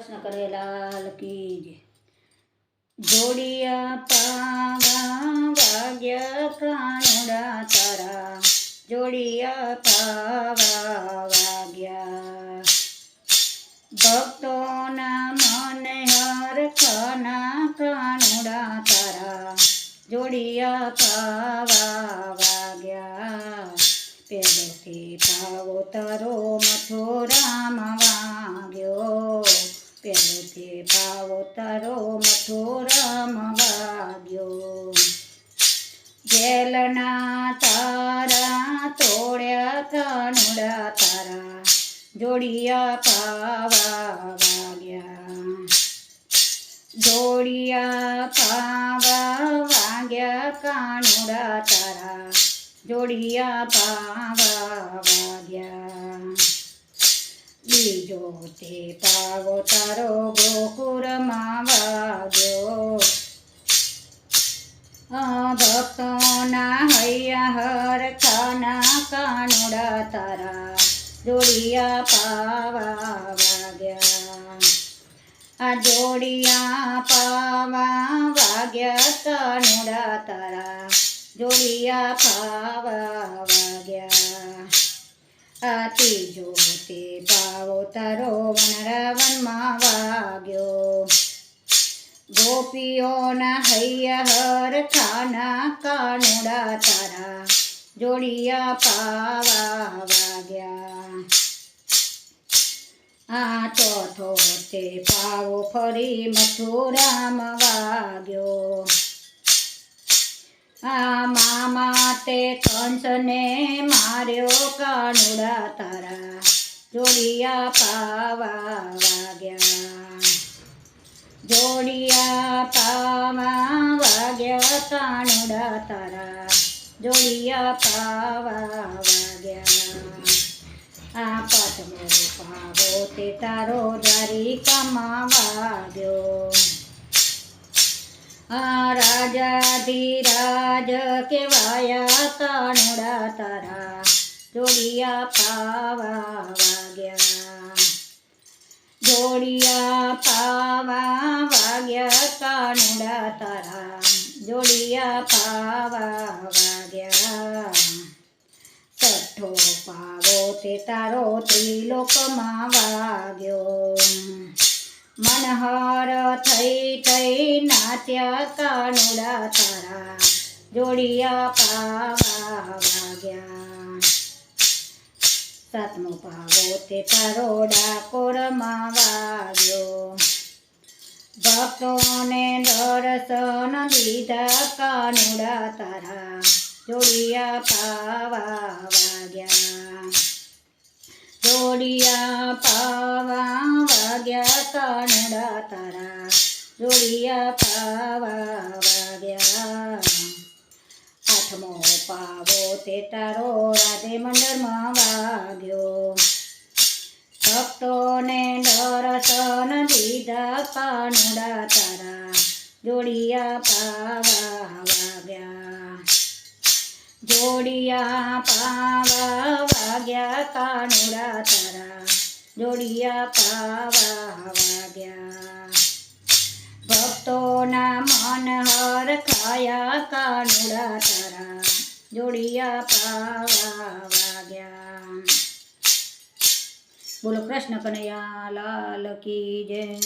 कृष्ण करे लाल की जय। जोड़िया पावा वाग्य कानुड़ा तारा, जोड़िया पावा वाग्या भक्तों ना मन हर खाना कानुड़ा तारा, जोड़िया पावा वाग्या पेलेथी पावो तारो मथुराम वाग्यो, पेलेथी पावो तारो मथुराम वाग्यो। जेलना तारा तोड़्या कानुड़ा तारा, जोड़िया पावा वाग्या जोड़िया पावा वाग्या कानुड़ा तारा, जोड़िया पावा वाग्या बीजो ते पावो तारो गोकुळमां वाग्यो। भक्तोना हैया हर खाना कानुड़ा तारा, जोड़िया पावा वाग्या जोड़िया पावा वाग्या कानुड़ा तारा, जोड़िया पावा वाग्या तीजो ते पावो तारो वनरावनमा वाग्यो। गोपीओना हैया हर खाना कानुड़ा तारा, जोड़िया पावा वाग्या चौथो ते पावो फरी मथुराम वाग्यो। मामा ते कंस ने मार्यो कानुड़ा तारा, जोड़िया पावा वाग्या जोड़िया पावा वाग्या कानुड़ा तारा, जोड़िया पावा वाग्या पाचमो पावो ते तारो द्वारिकामां वाग्यो। राजाधिराज केवाया कानुड़ा तारा, जोड़िया पावा वाग्या जोड़िया पावा वाग्या कानुड़ा तारा, जोड़िया पावा वाग्या छठो पावो ते तारो त्रिलोकमां वाग्यो। मनहर थई थई नाच्या कानुड़ा तारा, जोड़िया पावा वाग्या सातमो पावो ते तारो डाकोरमां वाग्यो। भक्तोने दर्शन दीधा कानुड़ा तारा, जोड़िया पावा वाग्या जोड़िया पावा वाग्या कानुड़ा तारा, जोड़िया पावा वाग्या आठमो पावो ते तारो राधे मंडळमां वाग्यो। भक्तोने दर्शन दीधा कानुड़ा तारा, जोड़िया पावा वाग्या जोड़िया पावा वाग्या कानुड़ा तारा, जोड़िया पावा वाग्या भक्तोना मन हर खाया कानुड़ा तारा, जोड़िया पावा वाग्या। बोलो कृष्ण कन्हैया लाल की जय।